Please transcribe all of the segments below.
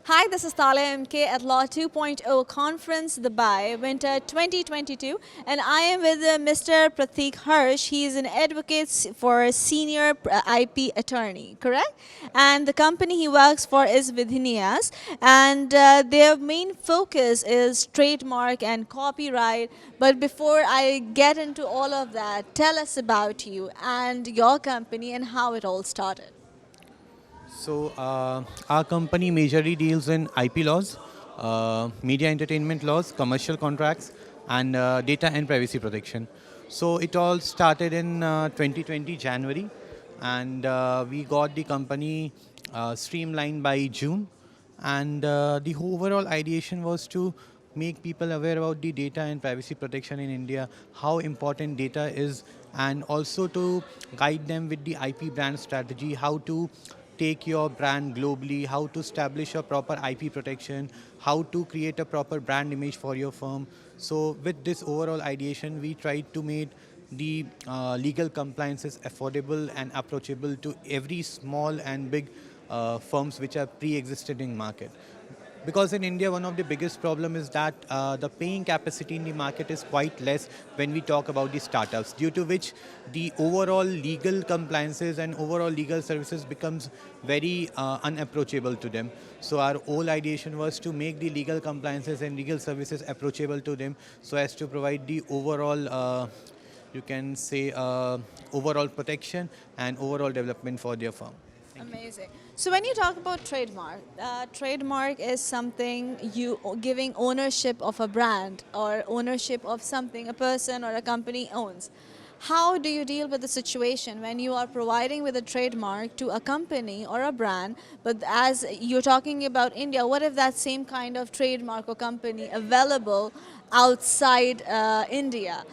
Hi, this is Tala MK at Law 2.0 Conference, Dubai, Winter 2022, and I am with Mr. Pratik Harsh. He is an advocate for a senior IP attorney, correct? And the company he works for is Vidhinyas, and their main focus is trademark and copyright. But before I get into all of that, tell us about you and your company and how it all started. Our company majorly deals in IP laws, media entertainment laws, commercial contracts, and data and privacy protection. So, it all started in 2020 January, and we got the company streamlined by June. And the overall ideation was to make people aware about the data and privacy protection in India, how important data is, and also to guide them with the IP brand strategy, how to take your brand globally, how to establish a proper IP protection, how to create a proper brand image for your firm. So with this overall ideation, we tried to make the legal compliances affordable and approachable to every small and big firms which are pre-existing in market. Because in India, one of the biggest problem is that the paying capacity in the market is quite less when we talk about the startups, due to which the overall legal compliances and overall legal services becomes very unapproachable to them. So our whole ideation was to make the legal compliances and legal services approachable to them, so as to provide the overall, you can say, overall protection and overall development for their firm. Amazing. So when you talk about trademark is something you giving ownership of a brand or ownership of something a person or a company owns. How do you deal with the situation when you are providing with a trademark to a company or a brand, but as you're talking about India, what if that same kind of trademark or company available outside India?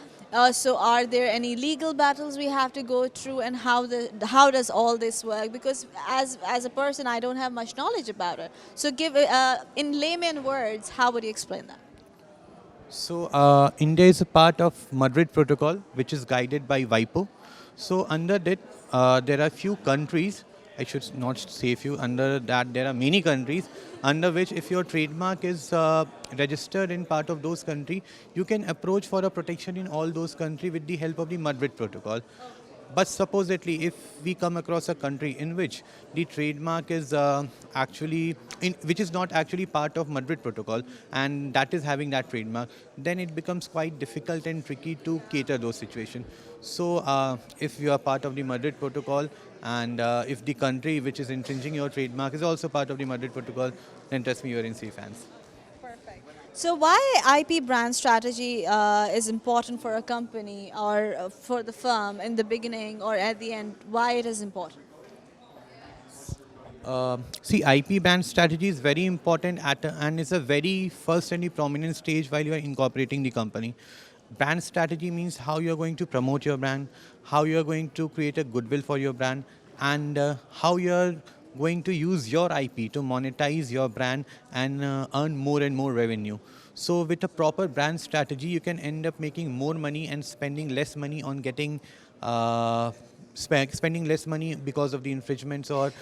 So are there any legal battles we have to go through, and how does all this work? Because as a person, I don't have much knowledge about it. So give in layman words, how would you explain that? India is a part of Madrid Protocol, which is guided by WIPO. So, under that, there are few countries. I should not say few. Under that, there are many countries under which, if your trademark is registered in part of those country, you can approach for a protection in all those country with the help of the Madrid Protocol. But supposedly, if we come across a country in which the trademark is which is not actually part of Madrid Protocol, and that is having that trademark, then it becomes quite difficult and tricky to cater those situations. So, if you are part of the Madrid Protocol, and if the country which is infringing your trademark is also part of the Madrid Protocol, then trust me, you are in safe hands. So why IP brand strategy is important for a company or for the firm in the beginning or at the end? Why it is important? See, IP brand strategy is very important and is a very first and the prominent stage while you are incorporating the company. Brand strategy means how you are going to promote your brand, how you are going to create a goodwill for your brand, and how you are going to use your IP to monetize your brand and earn more and more revenue. So with a proper brand strategy, you can end up making more money and spending less money on getting spending less money because of the infringements, or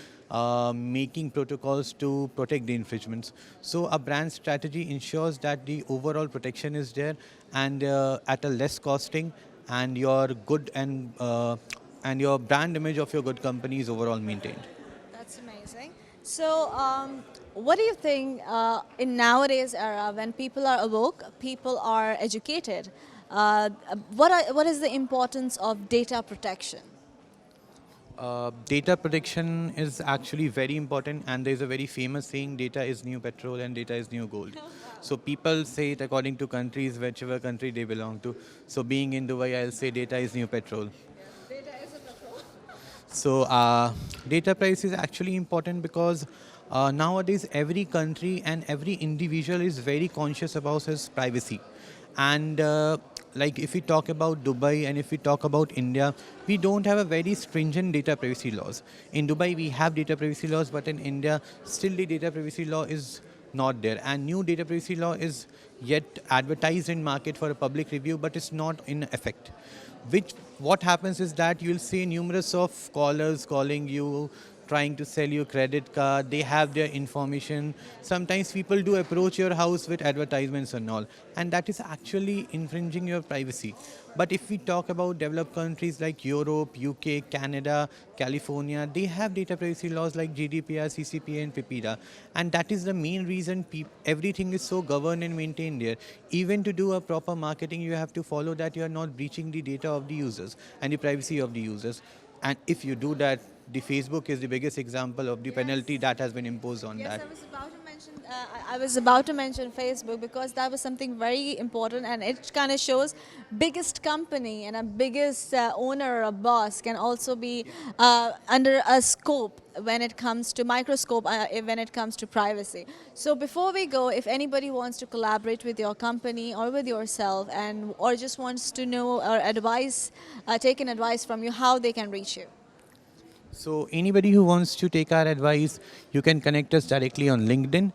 making protocols to protect the infringements. So a brand strategy ensures that the overall protection is there, and at a less costing, and your good and your brand image of your good company is overall maintained. That's amazing. So, what do you think in nowadays era when people are awoke, people are educated? What is the importance of data protection? Data protection is actually very important, and there's a very famous saying: "Data is new petrol, and data is new gold." So people say it according to countries, whichever country they belong to. So being in Dubai, I'll say data is new petrol. So data privacy is actually important because nowadays every country and every individual is very conscious about his privacy. And like if we talk about Dubai and if we talk about India, we don't have a very stringent data privacy laws. In Dubai, we have data privacy laws, but in India, still the data privacy law is not there. And new data privacy law is yet advertised in market for a public review, but it's not in effect. Which what happens is that you'll see numerous of callers calling you, trying to sell you credit card. They have their information. Sometimes people do approach your house with advertisements and all, and that is actually infringing your privacy. But if we talk about developed countries like Europe, UK, Canada, California, they have data privacy laws like GDPR, CCPA, and PIPEDA, and that is the main reason everything is so governed and maintained there. Even to do a proper marketing, you have to follow that you are not breaching the data of the users and the privacy of the users. And if you do that, the Facebook is the biggest example of the penalty that has been imposed on Yes, that. I was about to mention Facebook because that was something very important, and it kind of shows biggest company and a biggest owner or a boss can also be under a scope when it comes to microscope, when it comes to privacy. So before we go, if anybody wants to collaborate with your company or with yourself, and or just wants to know or advice, take an advice from you, how they can reach you. So anybody who wants to take our advice, you can connect us directly on LinkedIn.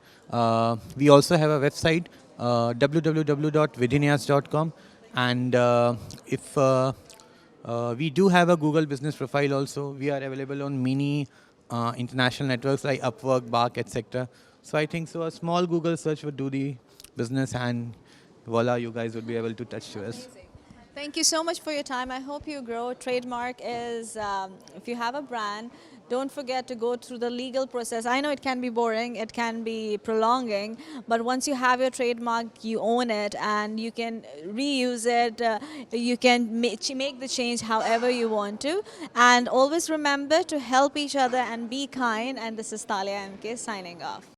We also have a website, www.vidhinyas.com. And if we do have a Google business profile also, we are available on many international networks like Upwork, Bark, etc. So I think so a small Google search would do the business, and voila, you guys would be able to touch to us. Thank you so much for your time. I hope you grow. Trademark is, if you have a brand, don't forget to go through the legal process. I know it can be boring, it can be prolonging, but once you have your trademark, you own it and you can reuse it. You can make the change however you want to. And always remember to help each other and be kind. And this is Talia MK signing off.